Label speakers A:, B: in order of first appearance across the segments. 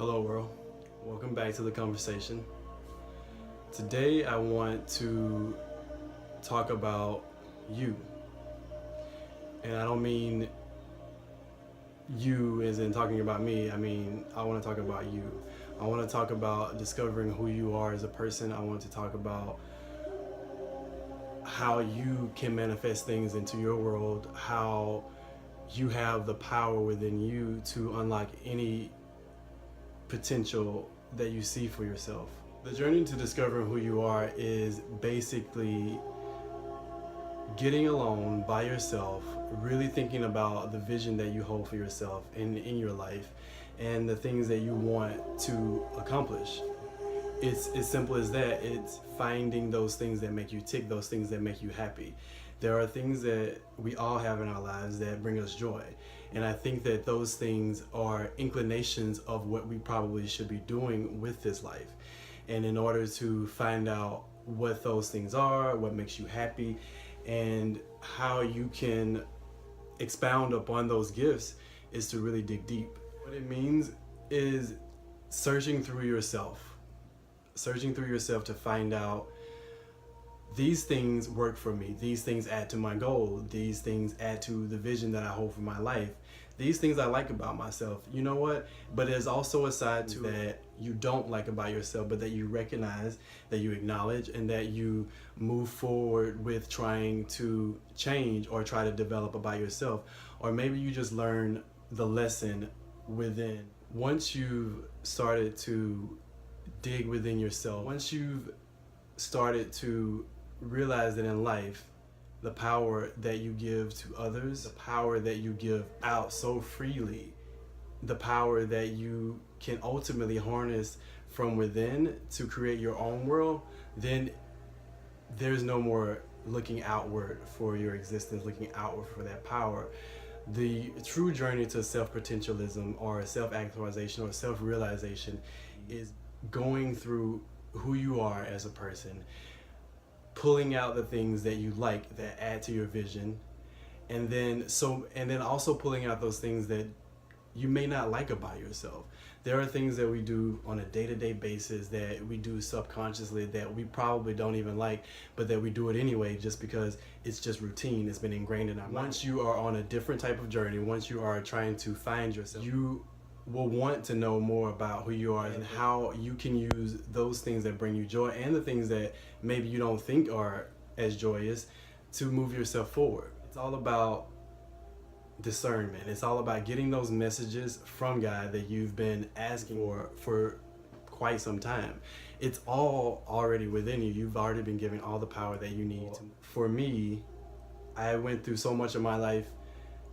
A: Hello world, welcome back to the conversation. Today I want to talk about you. And I don't mean you as in talking about me, I want to talk about you. I want to talk about discovering who you are as a person. I want to talk about how you can manifest things into your world, how you have the power within you to unlock any potential that you see for yourself. The journey to discovering who you are is basically getting alone by yourself, really thinking about the vision that you hold for yourself in your life and the things that you want to accomplish. It's as simple as that. It's finding those things that make you tick, those things that make you happy. There are things that we all have in our lives that bring us joy. And I think that those things are inclinations of what we probably should be doing with this life. And in order to find out what those things are, what makes you happy, and how you can expound upon those gifts is to really dig deep. What it means is searching through yourself to find out these things work for me, these things add to my goal, these things add to the vision that I hold for my life, these things I like about myself. You know what? But there's also a side to that you don't like about yourself, but that you recognize, that you acknowledge, and that you move forward with trying to change or try to develop about yourself. Or maybe you just learn the lesson within. Once you've started to dig within yourself, once you've started to realize that in life, the power that you give to others, the power that you give out so freely, the power that you can ultimately harness from within to create your own world, then there's no more looking outward for your existence, looking outward for that power. The true journey to self-potentialism or self-actualization or self-realization is going through who you are as a person, pulling out the things that you like that add to your vision, and then also pulling out those things that you may not like about yourself. There are things that we do on a day-to-day basis that we do subconsciously that we probably don't even like, but that we do it anyway just because it's just routine. It's been ingrained in our mind. Once you are on a different type of journey, once you are trying to find yourself, you will want to know more about who you are and how you can use those things that bring you joy and the things that maybe you don't think are as joyous to move yourself forward. It's all about discernment. It's all about getting those messages from God that you've been asking for quite some time. It's all already within you. You've already been given all the power that you need. For me, I went through so much of my life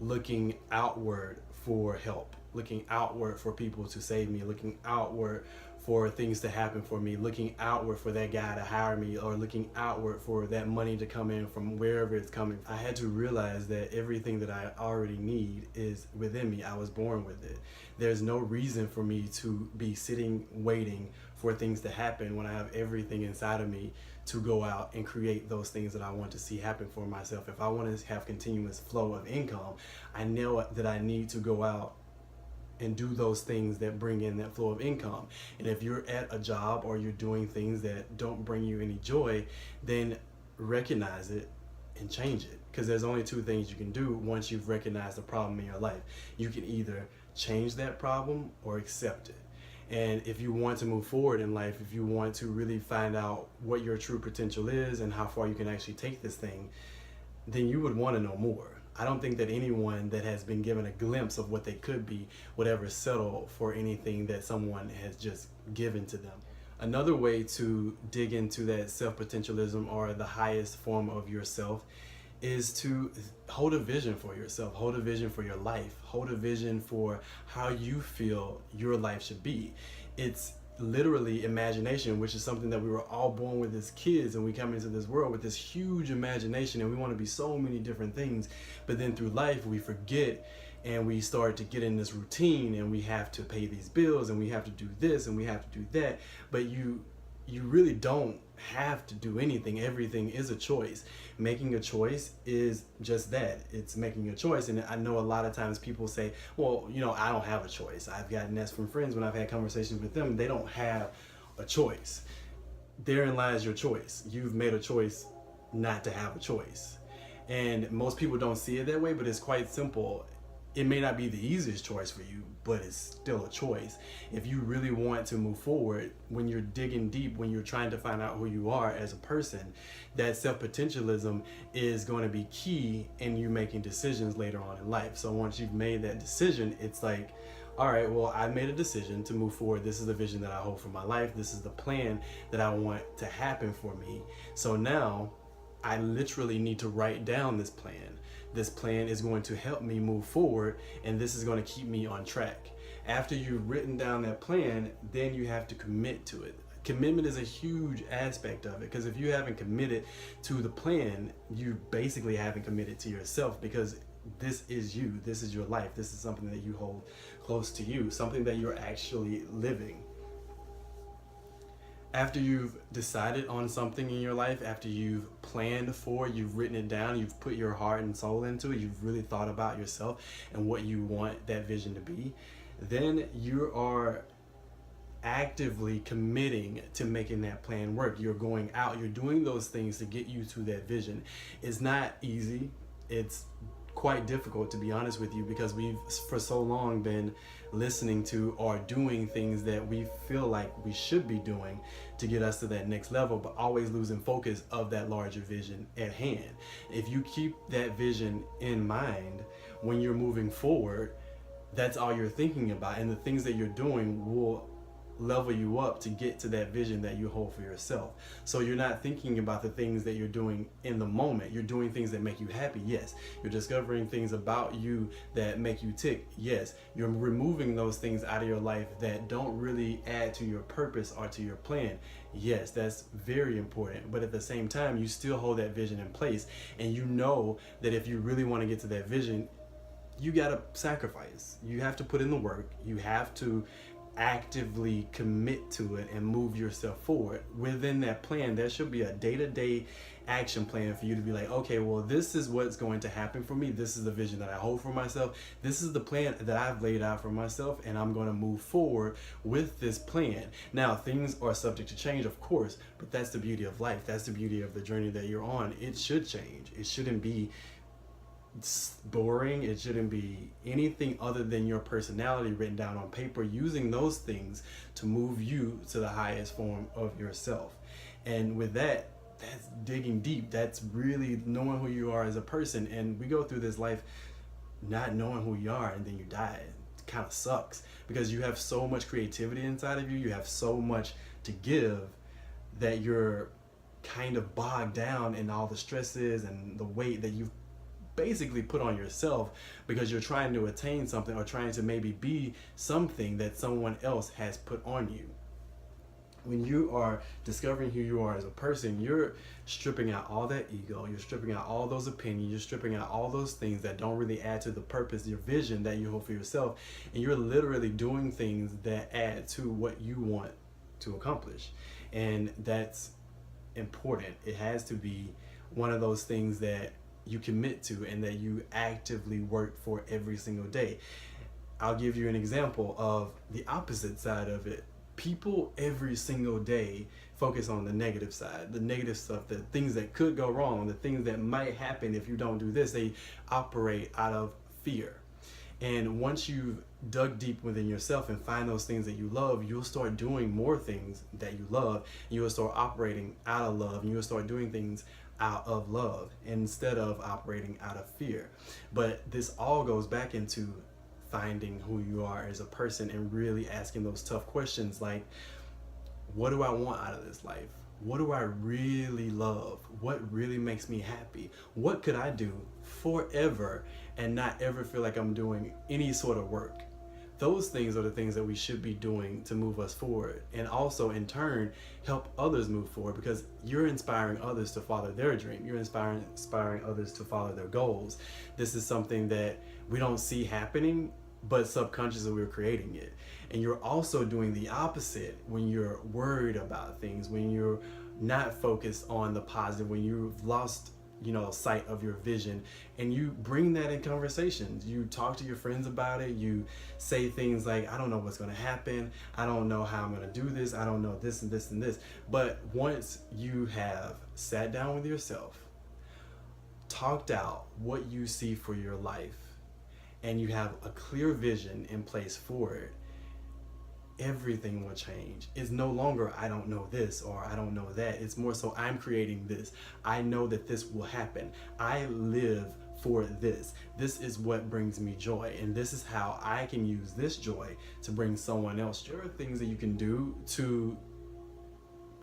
A: looking outward for help, looking outward for people to save me, looking outward for things to happen for me, looking outward for that guy to hire me, or looking outward for that money to come in from wherever it's coming. I had to realize that everything that I already need is within me. I was born with it. There's no reason for me to be sitting waiting for things to happen when I have everything inside of me to go out and create those things that I want to see happen for myself. If I want to have continuous flow of income, I know that I need to go out and do those things that bring in that flow of income. And if you're at a job or you're doing things that don't bring you any joy, then recognize it and change it. Because there's only two things you can do once you've recognized the problem in your life. You can either change that problem or accept it. And if you want to move forward in life, if you want to really find out what your true potential is and how far you can actually take this thing, then you would want to know more. I don't think that anyone that has been given a glimpse of what they could be would ever settle for anything that someone has just given to them. Another way to dig into that self-potentialism or the highest form of yourself is to hold a vision for yourself, hold a vision for your life, hold a vision for how you feel your life should be. It's literally imagination, which is something that we were all born with as kids, and we come into this world with this huge imagination and we want to be so many different things, but then through life we forget and we start to get in this routine and we have to pay these bills and we have to do this and we have to do that, but you you really don't have to do anything. Everything is a choice. Making a choice is just that. It's making a choice. And I know a lot of times people say, well, I don't have a choice. I've gotten that from friends when I've had conversations with them. They don't have a choice. Therein lies your choice. You've made a choice not to have a choice. And most people don't see it that way, but it's quite simple. It may not be the easiest choice for you, but it's still a choice. If you really want to move forward, when you're digging deep, when you're trying to find out who you are as a person, that self-potentialism is going to be key in you making decisions later on in life. So once you've made that decision, it's like, all right, well, I made a decision to move forward. This is the vision that I hold for my life. This is the plan that I want to happen for me. So now I literally need to write down this plan. This plan is going to help me move forward, and this is going to keep me on track. After you've written down that plan, then you have to commit to it. Commitment is a huge aspect of it, because if you haven't committed to the plan, you basically haven't committed to yourself, because this is you. This is your life. This is something that you hold close to you, something that you're actually living. After you've decided on something in your life, after you've planned for, you've written it down, you've put your heart and soul into it, you've really thought about yourself and what you want that vision to be, then you are actively committing to making that plan work. You're going out, you're doing those things to get you to that vision. It's not easy. It's quite difficult, to be honest with you, because we've for so long been listening to or doing things that we feel like we should be doing to get us to that next level, but always losing focus of that larger vision at hand. If you keep that vision in mind when you're moving forward, that's all you're thinking about, and the things that you're doing will level you up to get to that vision that you hold for yourself. So you're not thinking about the things that you're doing in the moment. You're doing things that make you happy, yes. You're discovering things about you that make you tick, yes. You're removing those things out of your life that don't really add to your purpose or to your plan, yes. That's very important. But at the same time, you still hold that vision in place, and you know that if you really want to get to that vision, you gotta sacrifice. You have to put in the work. You have to actively commit to it and move yourself forward. Within that plan, there should be a day-to-day action plan for you to be like, okay, well, this is what's going to happen for me. This is the vision that I hold for myself. This is the plan that I've laid out for myself, and I'm going to move forward with this plan. Now, things are subject to change, of course, but that's the beauty of life. That's the beauty of the journey that you're on. It should change. It shouldn't be boring. It shouldn't be anything other than your personality written down on paper, using those things to move you to the highest form of yourself. And with that, that's digging deep. That's really knowing who you are as a person. And we go through this life not knowing who you are, and then you die. It kind of sucks, because you have so much creativity inside of you. You have so much to give that you're kind of bogged down in all the stresses and the weight that you've basically put on yourself, because you're trying to attain something or trying to maybe be something that someone else has put on you. When you are discovering who you are as a person, you're stripping out all that ego, you're stripping out all those opinions, you're stripping out all those things that don't really add to the purpose, your vision that you hold for yourself, and you're literally doing things that add to what you want to accomplish. And that's important. It has to be one of those things that you commit to and that you actively work for every single day. I'll give you an example of the opposite side of it. People every single day focus on the negative side, the negative stuff, the things that could go wrong, the things that might happen if you don't do this. They operate out of fear. And once you've dug deep within yourself and find those things that you love, you'll start doing more things that you love, and you'll start operating out of love, and you'll start doing things out of love instead of operating out of fear. But this all goes back into finding who you are as a person and really asking those tough questions like, what do I want out of this life? What do I really love? What really makes me happy? What could I do forever and not ever feel like I'm doing any sort of work? Those things are the things that we should be doing to move us forward, and also in turn help others move forward, because you're inspiring others to follow their dream. You're inspiring others to follow their goals. This is something that we don't see happening but subconsciously we're creating it. And you're also doing the opposite when you're worried about things, when you're not focused on the positive, when you've lost, sight of your vision. And you bring that in conversations. You talk to your friends about it. You say things like, I don't know what's going to happen, I don't know how I'm going to do this, I don't know this and this and this. But once you have sat down with yourself, talked out what you see for your life, and you have a clear vision in place for it, everything will change. It's no longer I don't know this or I don't know that. It's more so I'm creating this. I know that this will happen. I live for this. This is what brings me joy, and this is how I can use this joy to bring someone else joy. There are things that you can do to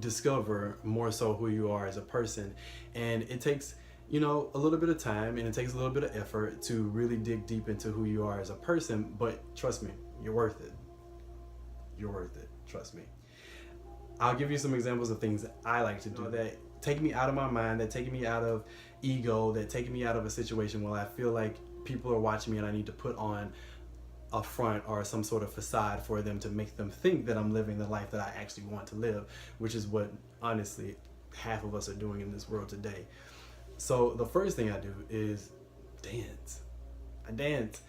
A: discover more so who you are as a person, and it takes a little bit of time, and it takes a little bit of effort to really dig deep into who you are as a person. But trust me, you're worth it. You're worth it. Trust me. I'll give you some examples of things that I like to do that take me out of my mind, that take me out of ego, that take me out of a situation where I feel like people are watching me and I need to put on a front or some sort of facade for them to make them think that I'm living the life that I actually want to live, which is what honestly half of us are doing in this world today. So the first thing I do is dance. I dance.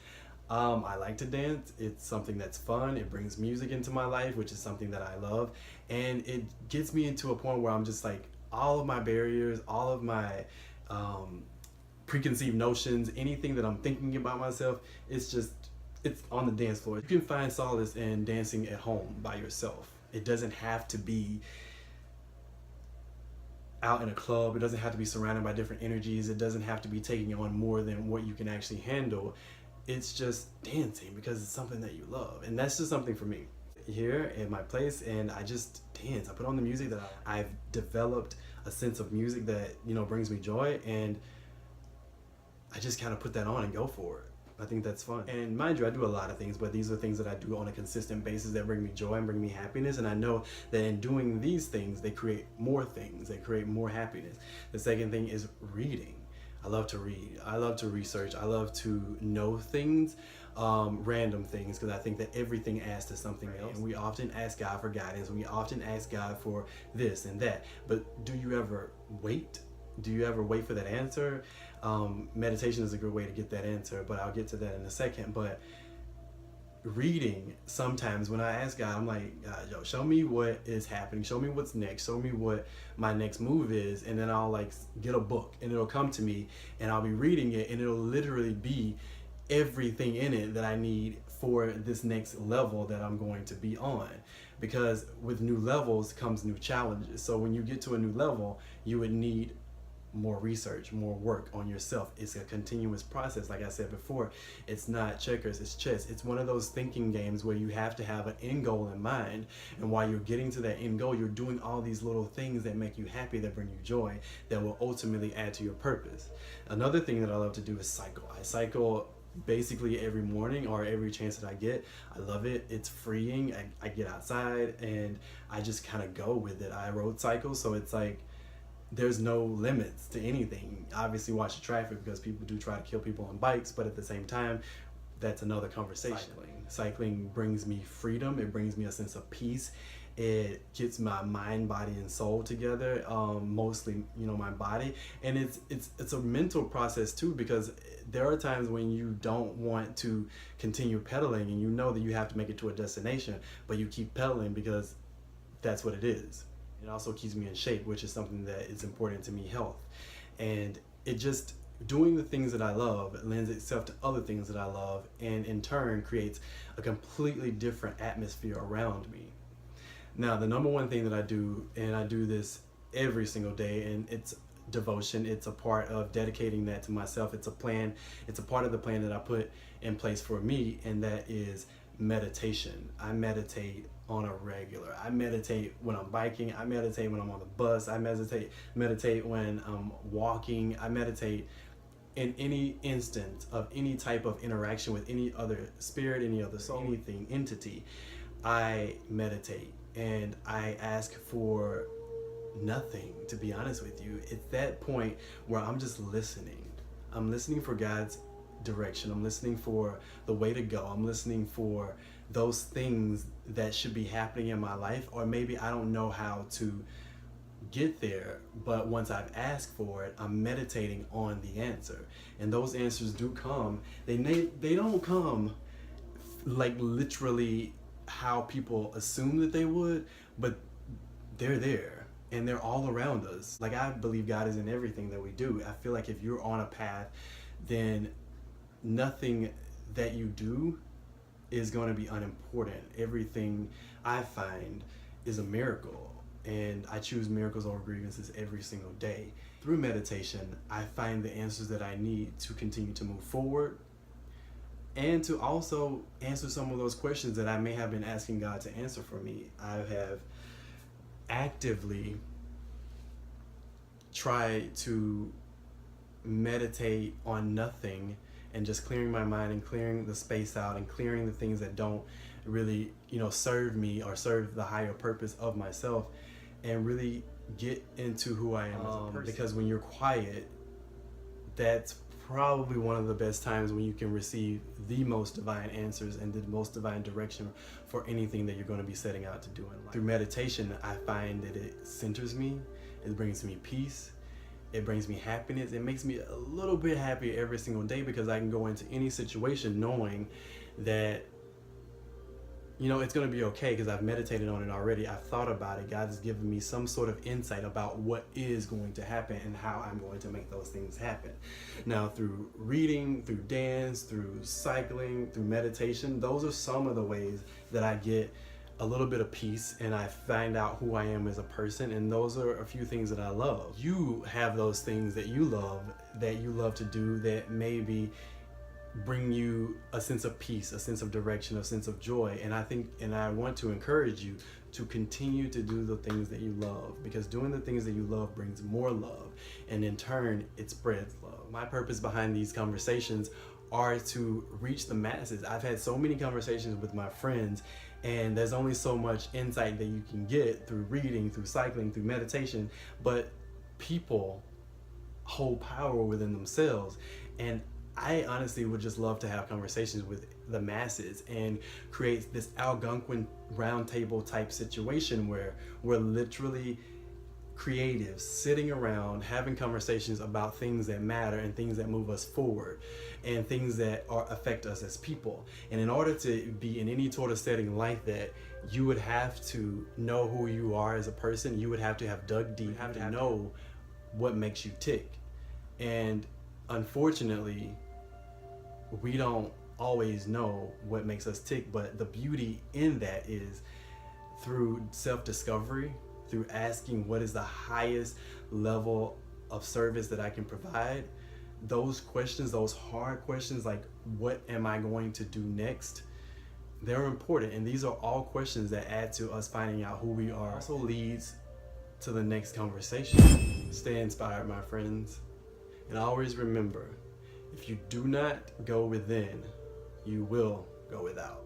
A: I like to dance. It's something that's fun. It brings music into my life, which is something that I love. And it gets me into a point where I'm just like, all of my barriers, all of my preconceived notions, anything that I'm thinking about myself, it's on the dance floor. You can find solace in dancing at home by yourself. It doesn't have to be out in a club. It doesn't have to be surrounded by different energies. It doesn't have to be taking on more than what you can actually handle. It's just dancing because it's something that you love. And that's just something for me here in my place, and I just dance. I put on the music that I've developed a sense of music that brings me joy, and I just kind of put that on and go for it. I think that's fun. And mind you, I do a lot of things, but these are things that I do on a consistent basis that bring me joy and bring me happiness. And I know that in doing these things, they create more things, they create more happiness. The second thing is reading. I love to read. I love to research. I love to know things, random things, because I think that everything adds to something else. And we often ask God for guidance. We often ask God for this and that. But do you ever wait? Do you ever wait for that answer? Meditation is a good way to get that answer, but I'll get to that in a second. But reading, sometimes when I ask God, I'm like, God, yo, show me what is happening, show me what's next, show me what my next move is. And then I'll like get a book and it'll come to me and I'll be reading it, and it'll literally be everything in it that I need for this next level that I'm going to be on. Because with new levels comes new challenges. So when you get to a new level, you would need more research, more work on yourself. It's a continuous process. Like I said before, it's not checkers, it's chess. It's one of those thinking games where you have to have an end goal in mind, and while you're getting to that end goal, you're doing all these little things that make you happy, that bring you joy, that will ultimately add to your purpose. Another thing that I love to do is cycle. I cycle basically every morning or every chance that I get. I love it. It's freeing. I get outside and I just kind of go with it. I road cycle, so it's like there's no limits to anything. Obviously watch the traffic, because people do try to kill people on bikes, but at the same time, that's another conversation. Cycling brings me freedom. It brings me a sense of peace. It gets my mind, body, and soul together. Mostly, my body, and it's a mental process too, because there are times when you don't want to continue pedaling, and you know that you have to make it to a destination, but you keep pedaling because that's what it is. It also keeps me in shape, which is something that is important to me, health. And it just, doing the things that I love lends itself to other things that I love, and in turn creates a completely different atmosphere around me. Now, the number one thing that I do, and I do this every single day, and it's devotion. It's a part of dedicating that to myself. It's a plan. It's a part of the plan that I put in place for me, and that is meditation. I meditate on a regular. I meditate when I'm biking. I meditate when I'm on the bus. I meditate when I'm walking. I meditate in any instance of any type of interaction with any other spirit, any other soul, anything, entity. I meditate, and I ask for nothing, to be honest with you. It's that point where I'm just listening. I'm listening for God's direction. I'm listening for the way to go. I'm listening for those things that should be happening in my life, or maybe I don't know how to get there, but once I've asked for it, I'm meditating on the answer, and those answers do come. They don't come like literally how people assume that they would, but they're there and they're all around us. Like, I believe God is in everything that we do. I feel like if you're on a path, then nothing that you do is going to be unimportant. Everything I find is a miracle, and I choose miracles over grievances every single day. Through meditation, I find the answers that I need to continue to move forward, and to also answer some of those questions that I may have been asking God to answer for me. I have actively tried to meditate on nothing and just clearing my mind and clearing the space out and clearing the things that don't really, serve me or serve the higher purpose of myself, and really get into who I am as a person. Because when you're quiet, that's probably one of the best times when you can receive the most divine answers and the most divine direction for anything that you're going to be setting out to do in life. Through meditation, I find that it centers me, it brings me peace, it brings me happiness. It makes me a little bit happier every single day, because I can go into any situation knowing that it's going to be okay, because I've meditated on it already. I've thought about it. God has given me some sort of insight about what is going to happen and how I'm going to make those things happen. Now, through reading, through dance, through cycling, through meditation, those are some of the ways that I get a little bit of peace and I find out who I am as a person. And those are a few things that I love. You have those things that you love to do, that maybe bring you a sense of peace, a sense of direction, a sense of joy. And I want to encourage you to continue to do the things that you love, because doing the things that you love brings more love, and in turn it spreads love. My purpose behind these conversations are to reach the masses. I've had so many conversations with my friends, and there's only so much insight that you can get through reading, through cycling, through meditation, but people hold power within themselves. And I honestly would just love to have conversations with the masses and create this Algonquin roundtable type situation where we're literally creatives sitting around having conversations about things that matter and things that move us forward and things that affect us as people. And in order to be in any sort of setting like that, you would have to know who you are as a person. You would have to have dug deep, have to know what makes you tick. And unfortunately, we don't always know what makes us tick, but the beauty in that is through self-discovery, through asking what is the highest level of service that I can provide. Those questions, those hard questions, like what am I going to do next, they're important. And these are all questions that add to us finding out who we are. Also leads to the next conversation. Stay inspired, my friends. And always remember, if you do not go within, you will go without.